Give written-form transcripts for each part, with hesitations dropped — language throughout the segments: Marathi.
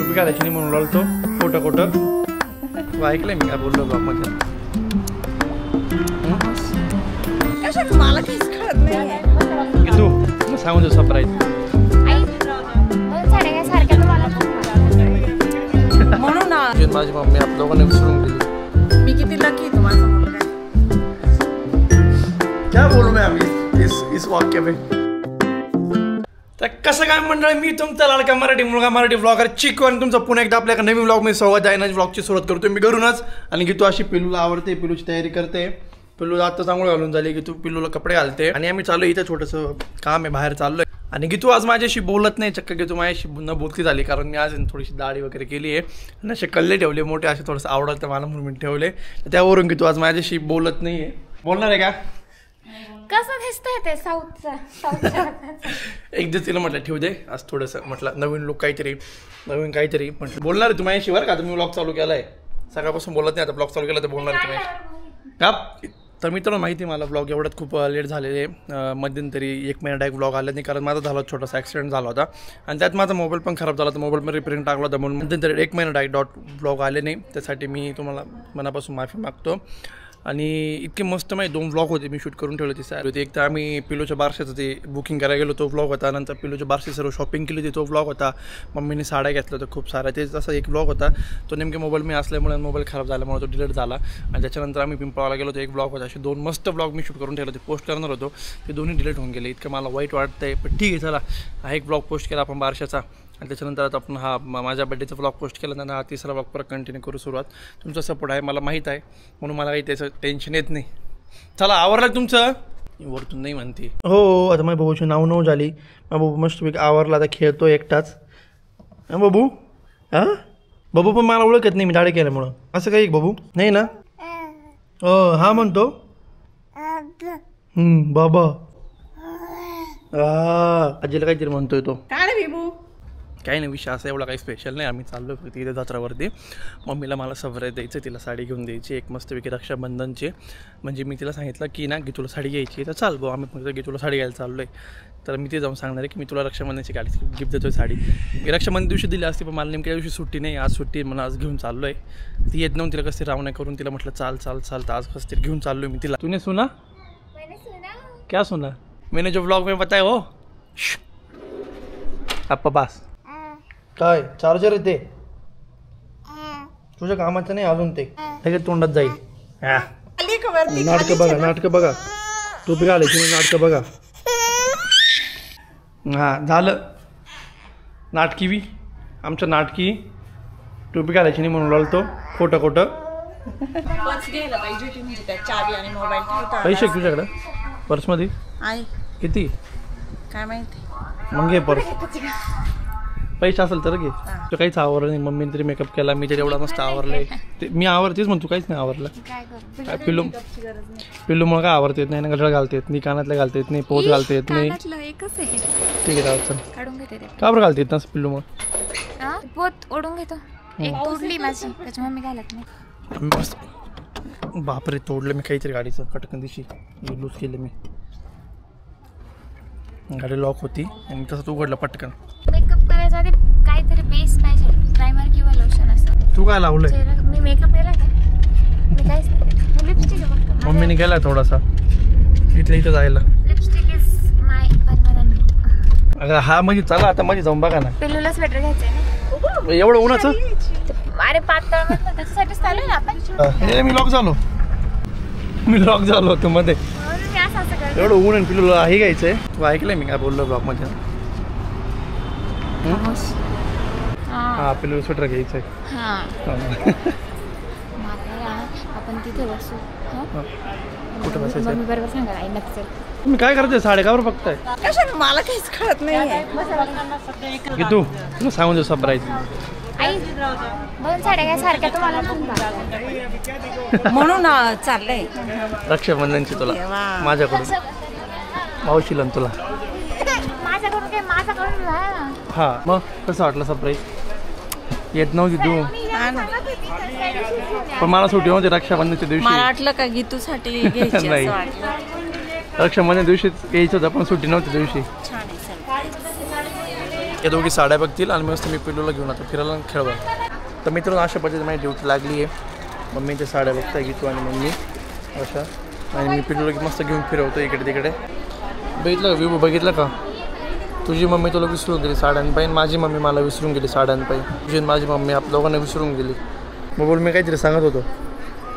टोपी घालायची नाही म्हणून बोलतो खोटं खोटं. तू ऐकलंय मी काय बोललो ब्लॉग मध्ये? मला काहीच कळत नाही. तू मग सांगू दे सरप्राईज. म्हणून माझी मम्मी आपल्या दोघांना विसरून गेली. मी किती लकी तुम्हाला मुलगा. क्या बोलू मैं अभी इस वाक्य पे. तर कसं काय मंडळ, मी तुमचा लाडका मराठी मुलगा मराठी ब्लॉगर चिकू आणि तुमचं पुन्हा एकदा आपल्या नवीन ब्लॉग मी स्वागत आहे. नवीन ब्लॉगची सुरुवात करतो मी घरूनच. आणि की तू अशी पिल्लूला आवडते, पिल्लूची तयारी करते. पिल्लू आता चांगलं घालून झाली की तू पिल्लूला कपडे घालते आणि आम्ही चाललो इथं छोटंसं काम आहे, बाहेर चाललोय. आणि की तू आज माझ्याशी बोलत नाही, चक्क की तू माझ्याशी न बोलती झाली कारण मी आज थोडीशी दाढी वगैरे केली आहे आणि असे कल्ले ठेवले मोठे, असे थोडंसं आवडतं मला म्हणून मी ठेवले. त्यावरून की तू आज माझ्याशी बोलत नाही आहे. बोलणार आहे का? कसं दिसतंय ते साऊथचं एक दिवस तिला म्हटलं ठेवू दे आज थोडंसं, म्हटलं नवीन लोक काहीतरी नवीन काहीतरी म्हटलं बोलणार आहे तू माझ्याशी बरं का. आता मी ब्लॉग चालू केला आहे, सकाळपासून बोलत नाही, आता ब्लॉग चालू केला तर बोलणार आहे तुम्ही का. तर मित्रांनो माहिती आहे मला ब्लॉग एवढ्यात खूप लेट झालेले. मध्यंतरी 1 महिना डायरेक्ट ब्लॉग आला नाही कारण माझा झाला छोटासा ॲक्सिडेंट झाला होता आणि त्यात माझा मोबाईल पण खराब झाला, तर मोबाईल पण रिपेअरिंग टाकला होता म्हणून मध्यंतरी 1 महिना डायरेक्ट ब्लॉग आले नाही. त्यासाठी मी तुम्हाला मनापासून माफी मागतो. आणि इतके मस्त माहिती 2 ब्लॉग होते मी शूट करून ठेवले होते सर होते. एक तर आम्ही पिल्लूच्या बारशाचं ते बुकिंग करायला गेलो तो ब्लॉग होता. नंतर पिल्लूच्या बारशी सर्व शॉपिंग केली होती तो ब्लॉग होता. मम्मीने साड्या घेतल्या होत्या खूप साऱ्या, ते तसा एक ब्लॉग होता. तो नेमके मोबाईल मी असल्यामुळे मोबाईल खराब झाल्यामुळे तो डिलीट झाला. आणि त्याच्यानंतर आम्ही पिंपळाला गेलो तो एक ब्लॉग होता. असे 2 मस्त ब्लॉग मी शूट करून ठेवले होते, पोस्ट करणार होतो, ते दोन्ही डिलीट होऊन गेले. इतकं मला वाईट वाटतं आहे, पण ठीक आहे चला. हा एक ब्लॉग पोस्ट केला आपण बारशाचा आणि त्याच्यानंतर आता आपण हा माझ्या बड्डेचा ब्लॉग पोस्ट केला, त्यांना हा 3रा ब्लॉग परत कंटिन्यू करू सुरुवात. तुमचा सपोर्ट आहे मला माहीत आहे म्हणून मला काही त्याचं टेन्शन येत नाही. चला आवरलं तुमचं? वरतून नाही म्हणते हो. आता माझ्या बाबूची नाव झाली. माझा बाबू मस्तपैकी आवरला, आता खेळतो एकटाच. हां बाबू, हां बाबू पण मला ओळखत नाही मी दाढी केल्यामुळं. असं काही बाबू नाही ना? हो हा म्हणतो बाबा. आजीला काहीतरी म्हणतोय तो. काही नाही विषय असा एवढा काही स्पेशल नाही. आम्ही चाललो तिथे जत्रावरती. मम्मीला मला सवराय द्यायचं, तिला साडी घेऊन द्यायची एक मस्तपैकी रक्षाबंधनची. म्हणजे मी तिला सांगितलं की ना की तुला साडी घ्यायची तर चाल भाऊ, आम्ही फक्त की तुला साडी घ्यायला चाललो आहे. तर मी ते जाऊन सांगणार आहे की मी तुला रक्षाबंधनची गाडी गिफ्ट देतोय साडी. मी रक्षाबंधन दिवशी दिली असती पण मला नेमक्या दिवशी सुट्टी नाही, आज सुट्टी म्हणून आज घेऊन चाललो आहे. ती येत नव्हती, तिला कसं रावण्या करून तिला म्हटलं चाल चाल चाल तर आज कसं तरी घेऊन चाललो मी तिला. तूने सुना क्या सुना? मैंने जो ब्लॉग में बताया हो आप्पा पास काय चार्जर आहे ते तुझ्या कामाचं नाही अजून, ते लगेच तोंडात जाईल. नाटकं बघा, नाटकं बघा, टोपी घालायची नाटकं बघा. हां झालं नाटकी बी आमचं नाटकी. टोपी घालायची नाही म्हणून बोलतो खोटं खोटं. पैसे तुझ्याकडं पर्समध्ये किती काय माहिती? मग घे पर्स. पैसे असेल तर घे. तू काहीच आवरलं नाही. मम्मीने तरी मेकअप केला, मी तरी एवढा मस्त आवरले. मी आवरतेच म्हणतो, काहीच नाही आवरलं. काय पिल्लू मग काय आवरता येत नाही ना, गजरा घालता येत नाही, कानातले घालता येत नाही, पोत घालता येत नाही. ठीक आहे का बरं घालता येत ना पिल्लू? मग पोत ओढून घेतो. एक तोडली माझी, त्याची मम्मी घालत नाही. मस्त बापरे तोडलं मी काहीतरी गाडीचं कटकन दिवशी लूज केलं मी. गाडी लॉक होती आणि तसंच उघडलं पटकन. मेकअप करायचा आधी काहीतरी बेस पाहिजे, प्रायमर किंवा लोशन असं. तू काय लावलंय? मी मेकअप केला का? मी काहीच नाही. लिपस्टिक आहे. मम्मीने केलाय थोडासा इथल्या इथं जायला. Lipstick is my permanent. अगं हा म्हणजे चला आता मध्ये जाऊन बघा ना. पिल्लूला स्वेटर घ्यायचंय ना एवढं उन्हाचं. अरे पातळ मधलं त्याच्यासाठी चालू ना आपण. मी लॉक झालो होतो मध्ये. एवढं ऊन आणि पिल्लूला हे घ्यायचंय. तू ऐकलंय मी काय बोललो ब्लॉग मध्ये? हा पिल्लू स्वेटर घ्यायचंय. आपण तिथे बसू. कुठं बसायचं? मम्मी बरोबर सांगा आई नक्की. तुम्ही काय करते साडे का बरं बघताय? मला काहीच कळत नाही. की तू तुला सांगून दे सरप्राईज. आई 2 साड्या काय सारख्या तुम्हाला म्हणून चाललंय रक्षाबंधनची तुला माझ्याकडून, मावशीला तुला माझ्याकडून काय माझ्याकडून. हा मग कसं वाटलं सरप्राईज? येत नव्हती तू पण मला सुट्टी नव्हती रक्षाबंधनच्या दिवशी. मला वाटलं का गीतूसाठी नाही रक्षाबंधन दिवशीच यायचं होतं पण सुट्टी नव्हती दिवशी. या दोघी साड्या बघतील आणि मस्त मी पिल्लूला घेऊन आता फिरायला खेळवा. तर मित्रांनो अशा पद्धतीने माझी ड्युटी लागली आहे. मम्मीच्या साड्या बघताय गीतू आणि मम्मी अशा, आणि मी पिल्लूला मस्त घेऊन फिरवतो इकडे तिकडे. बघितलं का विभू, बघितलं का? तुझी मम्मी तुला विसरून गेली साड्यांपाईन, माझी मम्मी मला विसरून गेली साड्यांपाईन. तुझी माझी मम्मी आप दोघांना विसरून गेली. मग बोल, मी काहीतरी सांगत होतो.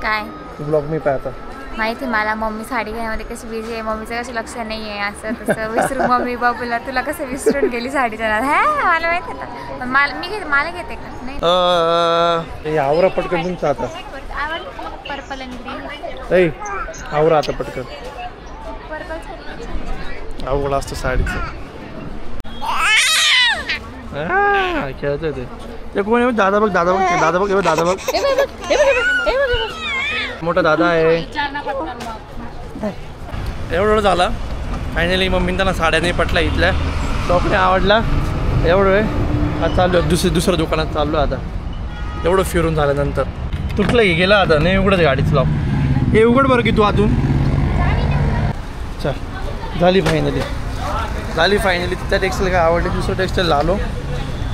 काय ब्लॉग मी पाहता माहिती मला, मम्मी साडी घेण्यामध्ये कशी बिझी आहे, मम्मीचं कसं लक्ष नाही आहे, असं तसं विसरून मम्मी बाबूला तुला कसं विसरून गेली साडीच्या नाद. हा मला माहिती आहे. पण मला घेते का नाही? आवरा पटकन तुमचं आता. आवडतं पर्पल आणि ग्रीन. आवरा आता पटकन. पर्पल अवघड असतं साडीचं. खेळत ते कोण? दादा बघ, दादा बघ, दादा बघ, दादा बघ, मोठा दादा आहे. एवढं झाला फायनली. मम्मी त्यांना साड्या नाही पटल्या, इथल्या शॉपने आवडला. एवढं आहे आता चाललो दुसऱ्या दुकानात चाललो आता. एवढं फिरून झाल्यानंतर तुटलं की गेलं आता. नाही उघडच गाडीच लाव. हे उघड बरं की तू आतून. चल झाली फायनली, झाली फायनली. त्या टेक्स्टाईल काय आवडली, दुसरं टेक्स्टाईल आलो.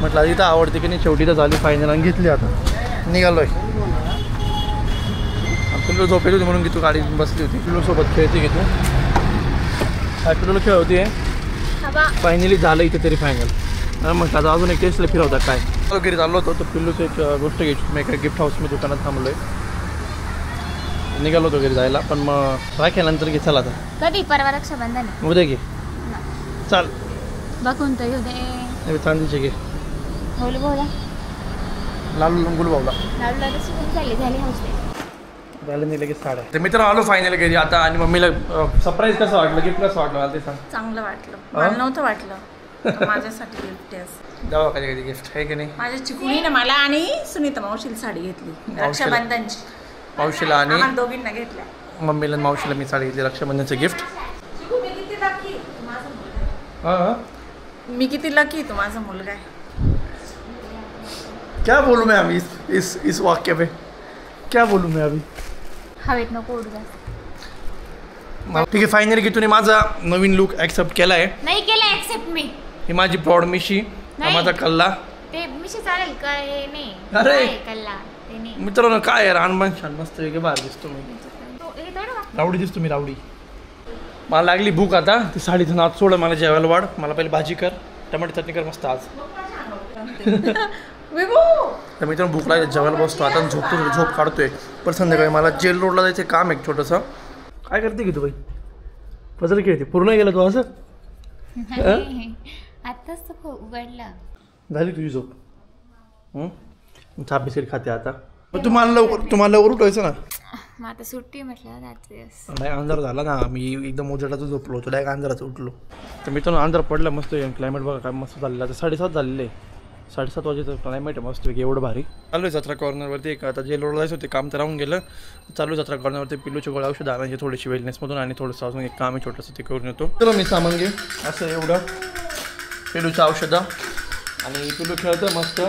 म्हटलं आधी तर आवडते की नाही, शेवटी तर झाली फायनल आणि घेतली. आता निघालो आहे. पिल्लू झोपेल होती म्हणून की तू गाडी बसली होती. पिल्लूसोबत खेळते की तू. पिल्लूला खेळवती आहे. फायनली झालं इथे तरी फायनल. म्हटलं आता अजून एक टेस्टला फिरवतात काय. वगैरे चाललो होतो तर पिल्लूचं एक गोष्ट घ्यायची. मी एका गिफ्ट हाऊस मी दुकानात थांबलो आहे. निघालो होतो घरी जायला, पण मग राख्यानंतर घे. चला आता. कधी? परवा रक्षाबंधन आहे. उद्या घे. चाल बघून तर उद्या चांदीचे घे. बोल बोला लालू गुलबावला झाली हौस झालं नाही लगेच साड्या. तर मित्रांनो आलो फायनल घरी आता. आणि मम्मीला सरप्राईज कसं वाटलं, गिफ्ट कसं वाटलं मला ते सांग. चांगलं वाटलं. मला नव्हतं वाटलं माझ्यासाठी गिफ्ट आहे. द्यावा कधी कधी गिफ्ट आहे की नाही. माझ्या चिकुणीने मला आणि सुनीता मावशीला साडी घेतली रक्षाबंधनची. मावशीला आणि आम्हाला दोघींना घेतल्या. मम्मीला आणि मावशीला मी साडी घेतली रक्षाबंधनचं गिफ्ट. हां मी किती लकी, तू माझा मुलगा आहे. क्या बोलूं मैं अभी इस वाक्य पे, क्या बोलूं मैं अभी. हवेत नको उडू जा. ठीक आहे फायनली की तुम्ही माझा नवीन लुक ॲक्सेप्ट केला आहे. नाही केलं ऍक्सेप्ट मी. ही माझी प्रॉड मिशी, हा माझा कल्ला. ते मिशी चालेल का? हे नाही. अरे कल्ला ते नाही. मित्रांनो काय आहे, रानबान छान मस्त वेगळे बाहेर दिसतो मी. हे थोडं बा. रावडी दिसतो मी, रावडी. मला लागली भूक आता. ती साडीचं नाच सोड, मला जेवायला वाढ. मला पहिले भाजी कर, टमाटे चटणी कर मस्त आज. तर मित्रांनो भूक लागली, जेवायला बसतो आता. झोप काढतोय. पण संध्याकाळी मला जेल रोडला जायचं काम आहे छोटंसं. काय करते की तू बाई? पजल खेळते. पूर्ण गेलं तू असं. आताच तर उघडला. झाली तुझी झोप. चहा बिस्किट खाते आता. तुम्हाला लवकर उठवायचं ना. मग आता सुट्टी म्हटलं दिवस. नाही अंधार झाला ना. मी एकदम उजेडाचं झोपलो होतो, डायरेक्ट अंधाराचं उठलो. तर मित्रांनो अंधार पडला मस्त. क्लायमेट बघा काय मस्त झालेलं. आता 7:30 झालेलं आहे. 7:30 वाजेचं क्लायमेट आहे मस्त. एवढं भारी. चालू आहे जत्रा कॉर्नरवरती. एक आता जे रोडला जायचं होते काम तर राहून गेलं. चालू जत्रा कॉर्नरवरती पिल्लूचे गोळ्या औषध आणायचे थोडीशी वेलनेसमधून. आणि थोडंसं अजून एक काम आहे छोटंसं ते करून येतो. चलो मी सामान घे. असं एवढं पिल्लूचं औषधं. आणि पिल्लू खेळतं मस्त.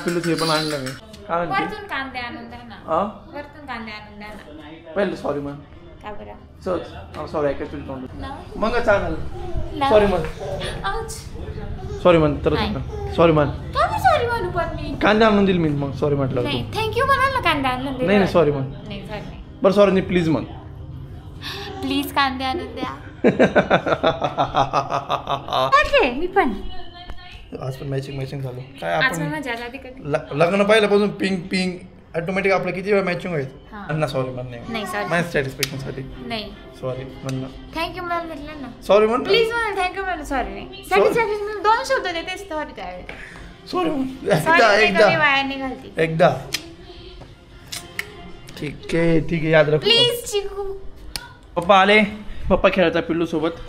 पिल्लूचं हे पण आणलं मी. काय म्हणते वरतून कांदे आणून द्या ना. वरतून कांदे आणून द्या ना. पहिले सॉरी म्हण. का बरं? सॉरी ऐकायचं तुझी तोंड. मग चालेल. सॉरी म्हण. सॉरी म्हण तर. सॉरी म्हण. सॉरी म्हणू पण मी. कांदे आणून दिल मी मग सॉरी म्हटलं. नाही थँक्यू म्हणाल कांदे आणून. नाही सॉरी म्हण. नाही सॉरी नाही. बरं सॉरी नाही प्लीज म्हण. प्लीज कांदे आणून द्या. मी पण आज पण मॅचिंग झालं. काय आज आपण मजा आली कधी. लग्न पाहिल्यापासून पिंक ऑटोमॅटिक आपलं किती वेळा मॅचिंग होईल. अन्ना सॉरी म्हण. नाही सॉरी. माझ्या सॅटिस्फॅक्शनसाठी नाही सॉरी म्हण. थँक्यू म्हणाल म्हटलं ना. सॉरी म्हण. प्लीज म्हणाल थँक्यू म्हणाल. सॉरी नाही. सॅटिस्फॅक्शन मी 2 शब्द देतेच सॉरी त्यावेळी. सॉरी म्हण. सॉरी वाया निघालती. एकदा ठीक आहे याद रख. प्लीज चिकू. पप्पा आले. पप्पा खेळता पिल्लू सोबत.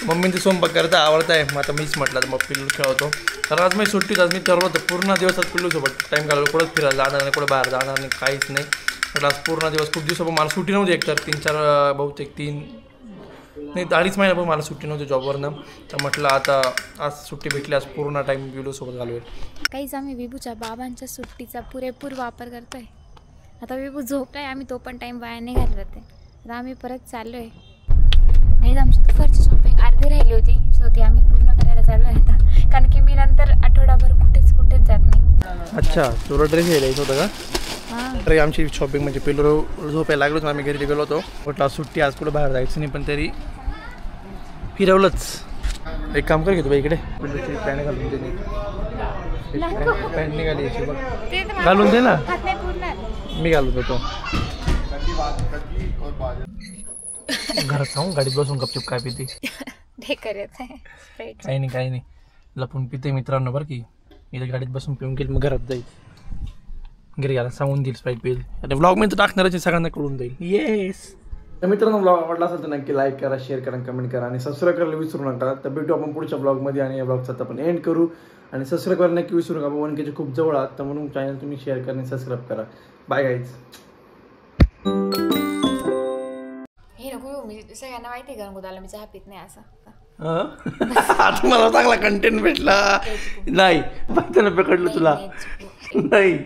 मम्मीचं स्वयंपाक करता आवडत आहे. मग आता मीच म्हटलं तर मग पिल्लू खेळवतो. तर आज मी सुट्टीत. आज मी ठरवलं होतं पूर्ण दिवसात पिल्लूसोबत टाईम घालवलं. कुठंच फिरायला जाणार नाही, कुठं बाहेर जाणार नाही, काहीच नाही. म्हटलं आज पूर्ण दिवस खूप दिवसापासून मला सुट्टी नव्हती. एकतर 3-4 बहुतेक 3 नाही 2.5 महिन्यापासून मला सुट्टी नव्हती जॉबवरनं. तर म्हटलं आता आज सुट्टी भेटली. आज पूर्ण टाईम पिल्लूसोबत घालवेल. काहीच आम्ही विभूच्या बाबांच्या सुट्टीचा पुरेपूर वापर करतोय. आता विभू झोपलाय. आम्ही तो पण टाईम वाया नाही घालवत आहे. आता आम्ही परत चाललोय. नाही आमची दुपारची शॉपिंग अर्धी राहिली होती सो ती आम्ही पूर्ण करायला चाललो आहे आता कारण की मी नंतर आठवडाभर कुठेच जात नाही. अच्छा तुला ड्रेस घ्यायला येत होतं का? तरी आमची शॉपिंग म्हणजे पेलो झोपायला लागलो आम्ही घरी गेलो होतो. म्हटलं सुट्टी आज कुठं बाहेर जायचं नाही पण तरी फिरवलंच. एक काम कर घेतो बाई इकडे पॅन्ट घालून दे पॅन्ट निघाली याची बघ घालून दे ना मी घालून देतो. घरात जाऊन गाडीत बसून गपचूप काय पिते काही नाही लपून पिते मित्रांनो बरं की इथे गाडीत बसून पिऊन गेली मग घरात जाईल घरी घाला सांगून देईल स्प्राईट पिईल आणि व्लॉग मी तर टाकणारच सगळ्यांना कळून देईल. येस तर मित्रांनो ब्लॉग आवडला असेल तर नक्की लाईक करा शेअर करा कमेंट करा आणि सबस्क्राईब करायला विसरू नका. तर भेटू आपण पुढच्या ब्लॉगमध्ये आणि या ब्लॉगचा आपण एंड करू आणि सबस्क्राईब करायला नक्की विसरू नका. 1K खूप जवळ आहात तर म्हणून चॅनल तुम्ही शेअर करा आणि सबस्क्राईब करा. Bye guys. हे नको मी सगळ्यांना माहिती आहे का गुदाला मी चहा पित नाही असं. आता मला चांगला कंटेंट भेटला नाही पकडलं तुला नाही